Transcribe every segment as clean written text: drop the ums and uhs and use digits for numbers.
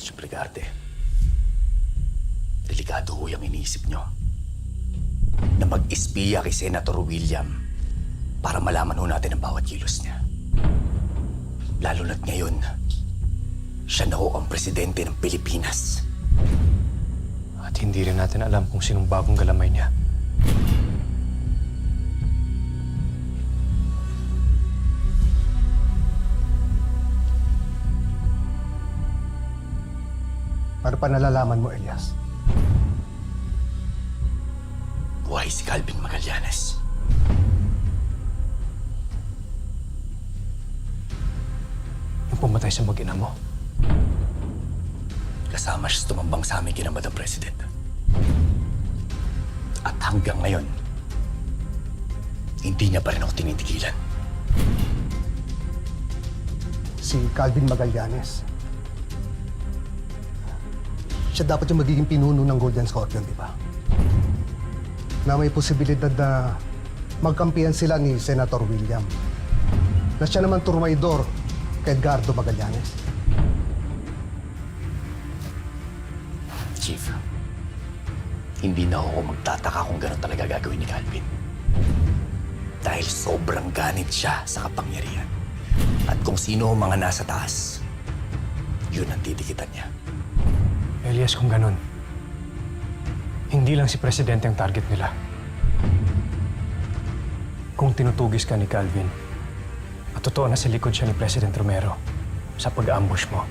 Siyempre, Garte. Delikado ho yung iniisip nyo. Na mag-espiya kay Senator William para malaman ho natin ang bawat kilos niya. Lalo na't ngayon, siya na ho ang presidente ng Pilipinas. At hindi rin natin alam kung sinong bagong galamay niya. Ano pa nalalaman mo, Elias? Buhay si Calvin Magallanes. Yung pumatay sa mag-ina mo. Kasama siya tumambang sa amin kina Madam President. At hanggang ngayon, hindi niya pa rin ako tinitigilan. Si Calvin Magallanes. Siya dapat yung magiging pinuno ng Golden Scorpion, di ba? Na may posibilidad na magkampihan sila ni Senator William. Na siya naman turmaydor kay Edgardo Magallanes. Chief, hindi na ako magtataka kung gano'n talaga gagawin ni Calvin. Dahil sobrang ganit siya sa kapangyarihan. At kung sino ang mga nasa taas, yun ang titikitan niya. Elias, kung ganun, hindi lang si Presidente ang target nila. Kung tinutugis ka ni Calvin, at totoo na sa likod siya ni President Romero sa pag-ambush mo,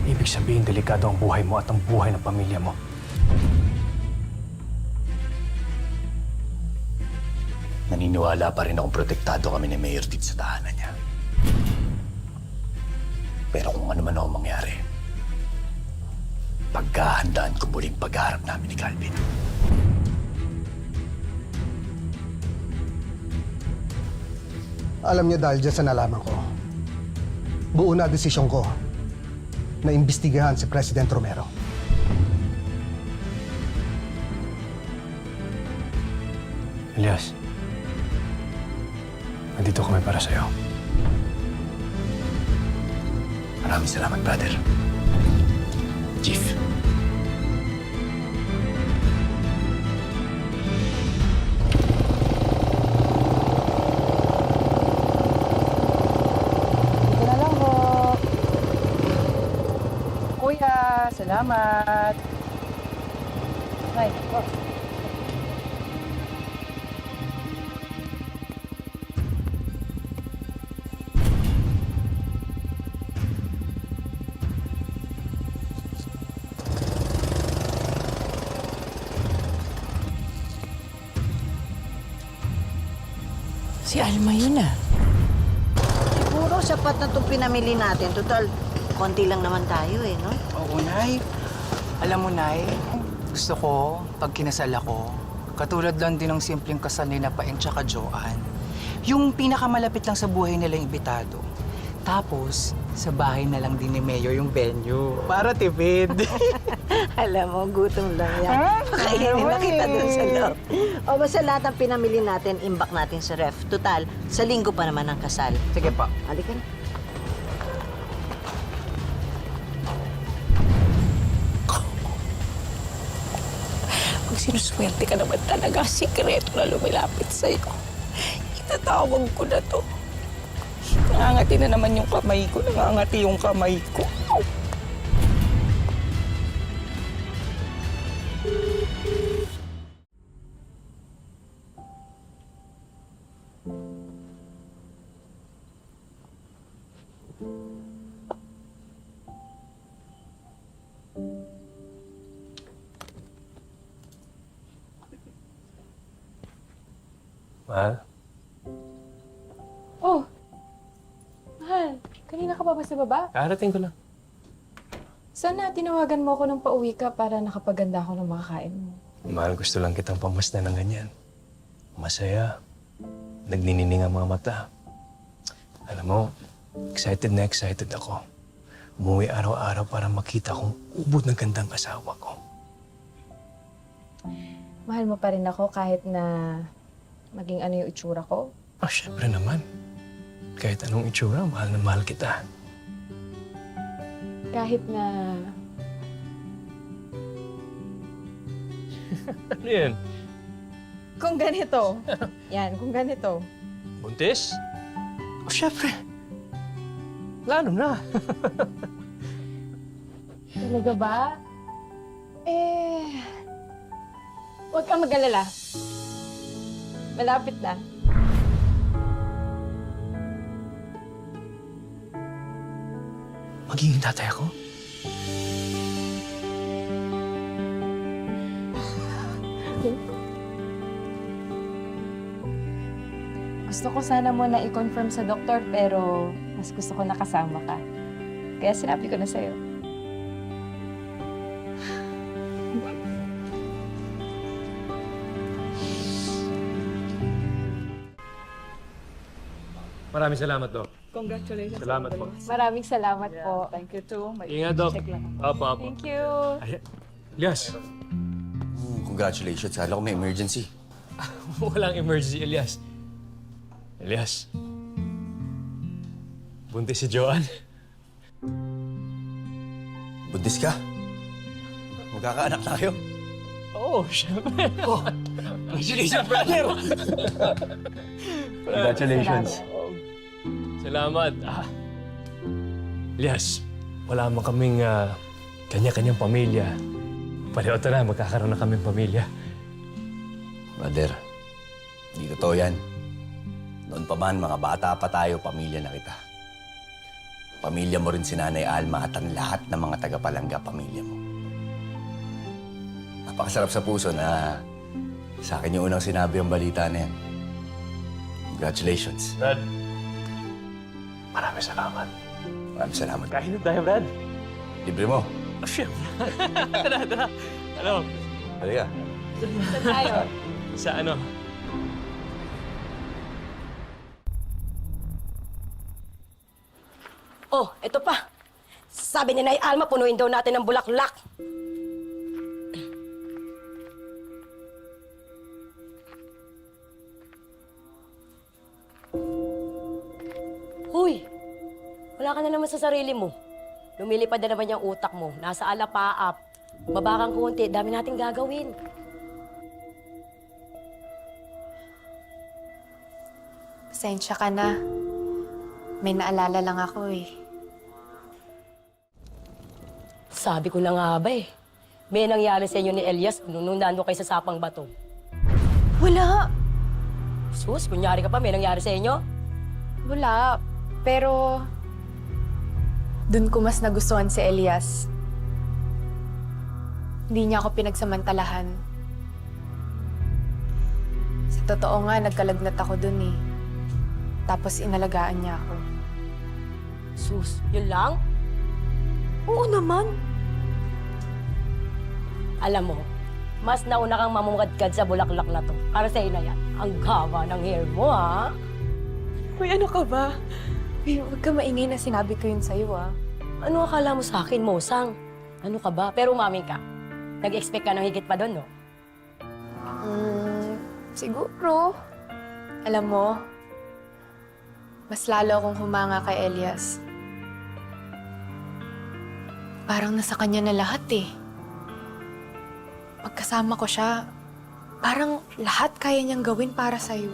ibig sabihin delikado ang buhay mo at ang buhay ng pamilya mo. Naniniwala pa rin akong protektado kami ni Mayor dito sa tahanan niya. Pero kung ano man ang mangyari, pagkahandaan ko muling pagharap namin ni Calvin. Alam niyo dahil dyan sa nalaman ko, buo na desisyon ko na imbestigahan si President Romero. Elias, nandito kami para sa'yo. Maraming salamat, brother. Chief. Ito na lang po. Kuya, salamat. Ay, oh. Si Alma yun ah. Siguro sapat na itong pinamili natin. Total, konti lang naman tayo eh, no? Oo, Nay. Alam mo, Nay, gusto ko, pag kinasal ako, katulad lang din ng simpleng kasal ni Napain tsaka Joanne. Yung pinakamalapit lang sa buhay nila yung imbitado. Tapos, sa bahay na lang din ni Mayor yung venue. Para tipid. Alam mo, gutom lang yan. Pakainin na kita dun sa loob. O basta lahat ng pinamili natin, imbak natin sa ref. Total, sa linggo pa naman ang kasal. Sige pa. Halika na. Pag sinuswerte ka naman talaga, sikreto na lumilapit sa'yo. Itatawag ko na to. Nangangati na naman yung kamay ko. Nangangati yung kamay ko. Mahal, Oh, mahal. Kanina ka pa ba sa baba? karating ko lang. Sana tinawagan mo ako nung pauwi ka para nakapaganda ako ng makakain mo. Mahal, gusto lang kitang pamasdan ng ganyan. Masaya. Nagninining ang mga mata. Alam mo, excited na excited ako. Umuwi araw-araw para makita kong ubod ng gandang asawa ko. Mahal mo pa rin ako kahit na maging ano yung itsura ko. Ah, syempre naman. Kahit anong itsura, mahal na mahal kita. Kahit na Ano yan? Kung ganito. Yan, kung ganito. Buntis? O, syempre. Lalo na. Talaga ba? Huwag kang mag-alala. Malapit na. Magiging tatay ako? Gusto ko sana muna i-confirm sa doktor pero mas gusto ko nakasama ka. Kaya sinabi ko na sa'yo. Maraming salamat, Dok. Congratulations. Salamat po. Maraming salamat po. Thank you too. Ingat, Dok. Check lang. Apo. Thank you. Ay, Elias, Congratulations. Kala ko may emergency. walang emergency, Elias. Elias, buntis si Joanne. Buntis ka? Magkakaanak na kayo? Oo, syempre. Oh, congratulations, brother! Congratulations. Salamat. Elias, wala man kaming kanya-kanyang pamilya. Pareho na, magkakaroon na kaming pamilya. Brother, hindi totoo yan. Noon pa man, mga bata pa tayo, pamilya na kita. Pamilya mo rin si Nanay Alma at ang lahat ng mga tagapalangga pamilya mo. Napakasarap sa puso na sa akin yung unang sinabi ang balita na yan. Congratulations. Brad, maraming salamat. Maraming salamat. Kain na tayo, Brad. Libre mo. Oh, syempre. Tara. Ano? Halika. Saan tayo? Sa ano? Oh, eto pa. Sabi ni Nay Alma, punuin daw natin ng bulaklak. Huy, wala ka na naman sa sarili mo. Lumilipad na naman yung utak mo. Nasa alapaap. Baba kang konti, dami nating gagawin. Pasensya ka na. May naalala lang ako eh. Sabi ko na nga ba eh. May nangyari sa inyo ni Elias nung nando kayo sa Sapang Bato. Wala. Sus, kunyari ka pa, may nangyari sa inyo? Wala. Pero... dun ko mas nagustuhan si Elias. Hindi niya ako pinagsamantalahan. Sa totoo nga, nagkalagnat ako dun eh. Tapos inalagaan niya ako. Sus, yun lang? Oo naman. Alam mo, mas nauna kang mamungadkad sa bulaklak na to. Para sa'yo na yan. Ang gaba ng hair mo, ha? Uy, ano ka ba? Uy, huwag ka maingay na sinabi ko yun sa'yo, ah. Ano akala mo sa akin, Mosang? Ano ka ba? Pero umamin ka. Nag-expect ka ng higit pa doon, no? Siguro. Alam mo, mas lalo akong humanga kay Elias. Parang nasa kanya na lahat eh. Pagkasama ko siya, parang lahat kaya niyang gawin para sa'yo.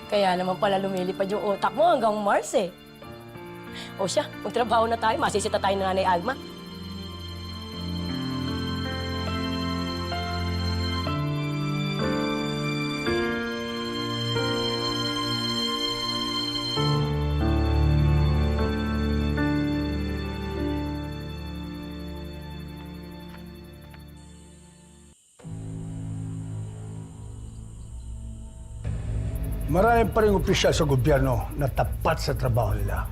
Kaya naman pala lumilipad yung utak mo hanggang Mars, eh. O siya, magtrabaho na tayo. Masisita tayo ng Nanay Alma. Marami pa rin opisyal sa gobyerno na tapat sa trabaho nila.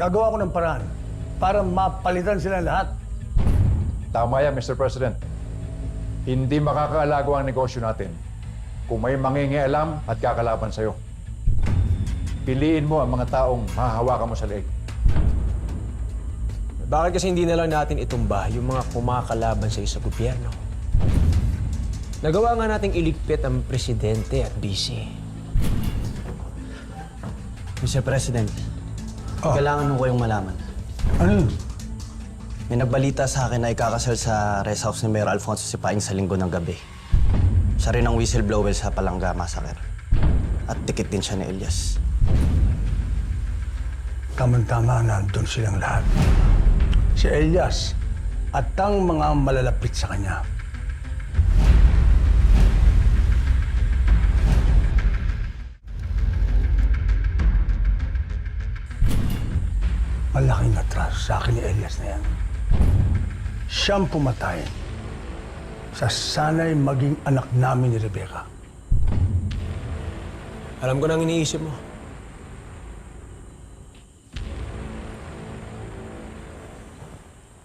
Gagawa ko ng paraan para mapalitan sila lahat. Tama yan, Mr. President. Hindi makakaalago ang negosyo natin kung may mangingialam at kakalaban sa'yo. Piliin mo ang mga taong mahahawakan mo sa leeg. Bakit kasi hindi na lang natin itumba yung mga kumakalaban sa isang gobyerno? Nagawa nga nating iligpit ang presidente at vice. Mr. President, kailangan mo kayong malaman. Ano yun? May nagbalita sa akin na ikakasal sa rest house ni Mayor Alfonso Sipaing sa linggo ng gabi. Siya rin ang whistleblower sa Palangga Massacre. At dikit din siya ni Elias. Tama-tama na doon silang lahat. Si Elias at ang mga malalapit sa kanya. Malaking atraso sa akin ni Elias na yan. Siyang pumatay sa sana'y maging anak namin ni Rebecca. Alam ko nang iniisip mo.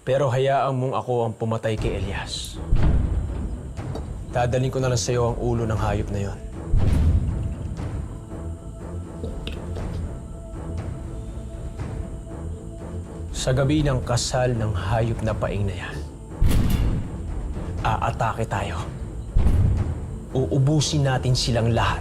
Pero hayaan mong ako ang pumatay kay Elias. Dadalhin ko na lang sa'yo ang ulo ng hayop na yon. Sa gabi ng kasal ng hayop na paing na yan, aatake tayo. Uubusin natin silang lahat.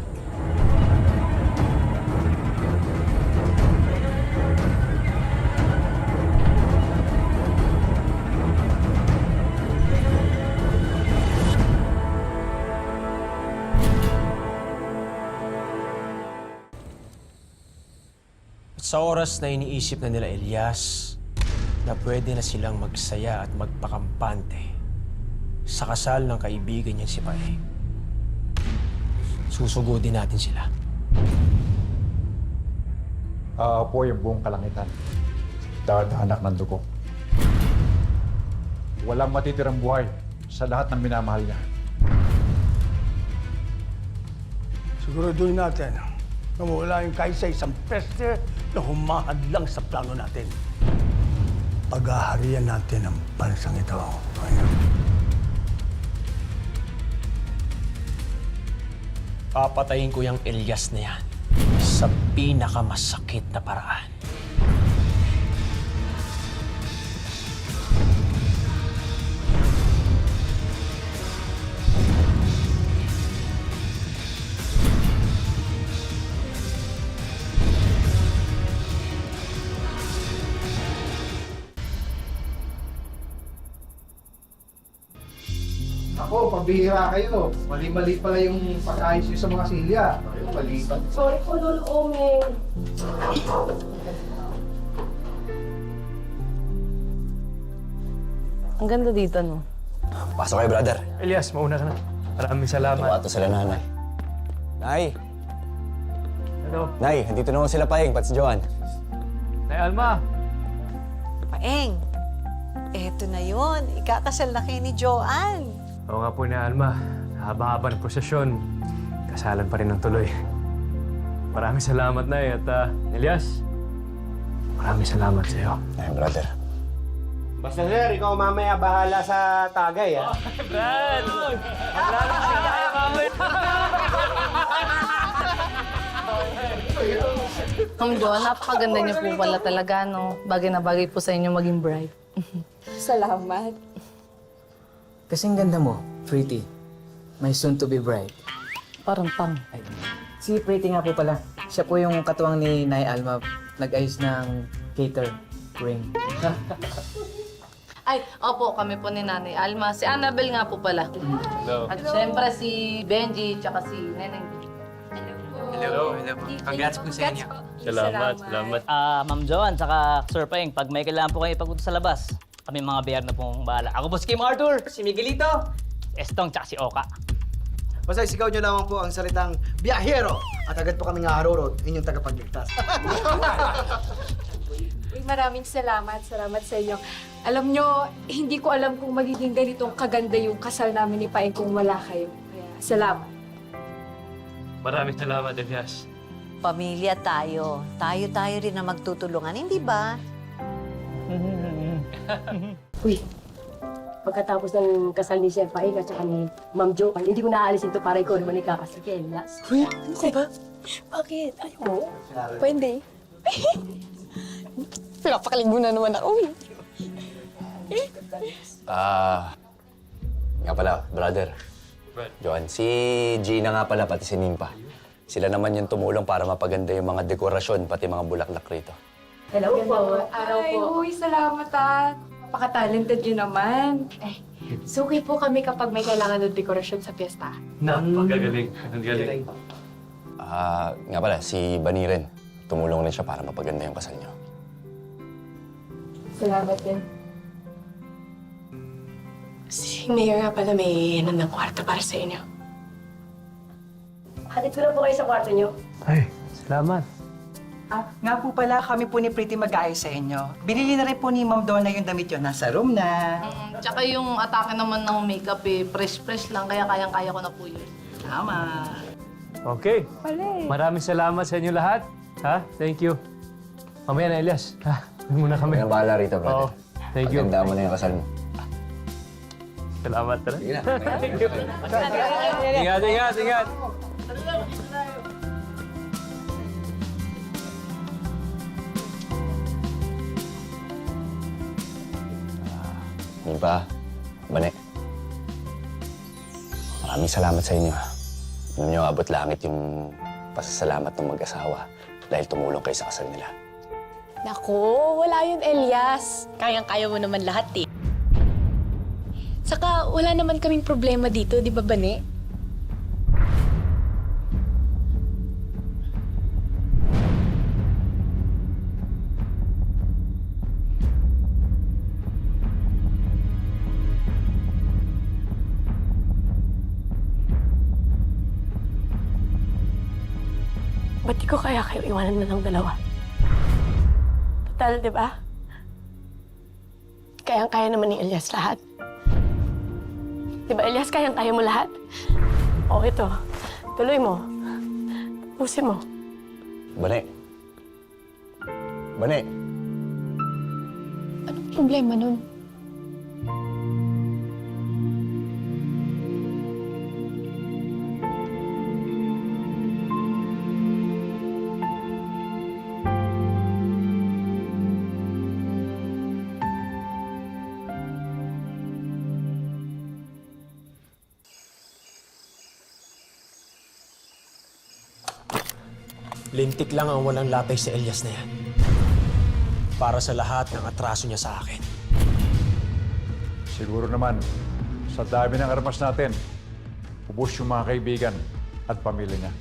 Sa oras na iniisip na nila Elias na pwede na silang magsaya at magpakampante sa kasal ng kaibigan niyang si Paeng, susugodin natin sila. Aapoy ang buong kalangitan. Dadanak ng dugo. Walang matitirang buhay sa lahat ng minamahal niya. Siguraduhin natin na wala yung kahit sa isang peste na humahad lang sa plano natin. Paghaharian natin ang bansang ito. Papatayin ko yung Elias na yan sa pinakamasakit na paraan. Ako, pabihira kayo. Mali-mali pala yung pag-ayos nyo sa mga silya. Kayo, maliban. Sorry po, Lolo Omeng. Ang ganda dito, no? Pasok kayo, brother. Elias, mauna ka na. Maraming salamat. Tumato sila nanay. Nay! Hello. Nay, andito na sila Paeng, pati si Joan. Nay Alma. Paeng, eto na yun. Ikakasal na kayo ni Joanne. Oo nga po, Nay Alma. Haba-haba ng prosesyon. Kasalan pa rin ng tuloy. Maraming salamat, Nay. At Elias, maraming salamat sa iyo. Ay, brother. Basta sir, ikaw mamaya bahala sa tagay, ha? Brad! Maraming salamat, mamay. Ma'am Jo, napakaganda niyo po pala talaga, no? Bagay na bagay po sa inyo maging bride. Salamat. Kasing ganda mo, Pretty. My soon-to-be bride. Parang pang. Si Pretty nga po pala. Siya po yung katuwang ni Nay Alma. Nag-ayos ng cater ring. Ay, opo, kami po ni Nanay Alma. Si Annabel nga po pala. Hello. At syempre si Benji, tsaka si Neneng. Hello. Congrats po sa inyo. Salamat. Ma'am Joanne, saka Sir Paeng, pag may kailangan po kayo ipagpunta sa labas, kami mga bayar na pong bahala. Ako po si Kim Arthur, si Miguelito, Estong, tsaka si Oka. Basta sigaw nyo lamang po ang salitang biyahero at agad po kami harurot, inyong tagapagligtas. Maraming salamat. Salamat sa inyo. Alam nyo, hindi ko alam kung magiging ganitong kaganda yung kasal namin ni Paeng kung wala kayo. Kaya, salamat. Maraming salamat, Elias. Pamilya tayo. Tayo-tayo rin na magtutulungan, hindi ba? Uy, pagkatapos ng kasal ni Chef Paeng at saka ni Ma'am Jo, hindi ko naaalis ito para ikaw naman ikakasal kay Elias. Uy, ano ka ba? Bakit? Ayaw mo? Pwede. Pinapakalig mo na naman ako. Nga pala, brother. Joan, si Gina nga pala, pati si Nimpa. Sila naman yung tumulong para mapaganda yung mga dekorasyon, pati mga bulaklak rito. Hello po. Araw po. Uy, salamat ah. Napaka-talented niyo naman. Suki po kami kapag may kailangan ng dekorasyon sa piyesta. Napakagaling. Ang galing. Nga pala, si Bani rin. Tumulong rin siya para mapaganda yung kasal niyo. Salamat din. Si Mayor nga pala may ng kwarto para sa inyo. Hatid ko na po kayo sa kwarto niyo. Ay, salamat. Nga po pala, kami po ni Pretty mag-aayos sa inyo. Binili na rin po ni Ma'am Donna yung damit yun. Nasa room na. Tsaka yung atake naman ng makeup fresh lang, kaya kayang-kaya ko na po yun. Tama. Okay. Maraming salamat sa inyo lahat. Ha? Thank you. Mamaya na, Elias. Ha? Muna kami. Kaya bahala rito, Oo. brother. Thank you. Maganda mo na yung kasal mo. Salamat talaga. Sige na. Thank you. Ingat. Nipa, Bane. Maraming salamat sa inyo. Alam niyo, abot langit yung pasasalamat ng mag-asawa dahil tumulong kayo sa kasal nila. Naku, wala yun, Elias. Kayang-kaya mo naman lahat eh. Saka wala naman kaming problema dito, di ba, Bane? Ba't di ko kaya kayo iwanan na ng dalawa? Total, di ba? Kayang-kaya naman ni Elias lahat. Di ba, Elias, kayang-kaya mo lahat? O, ito. Tuloy mo. Tapusin mo. Bane. Bane. Anong problema nun? Lintik lang ang walang latay si Elias na yan. Para sa lahat ng atraso niya sa akin. Siguro naman, sa dami ng armas natin, ubos yung mga kaibigan at pamilya niya.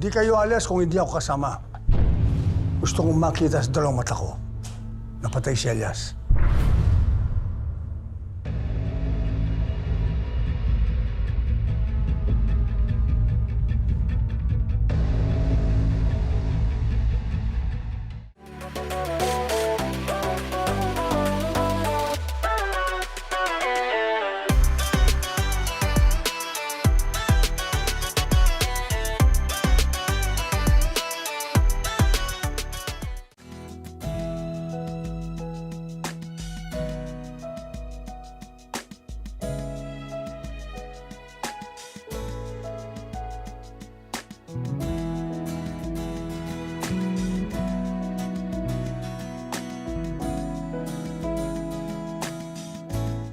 Hindi kayo alas kung hindi ako kasama. Gusto kong makita sa dalawang mata ko. Napatay si Elias.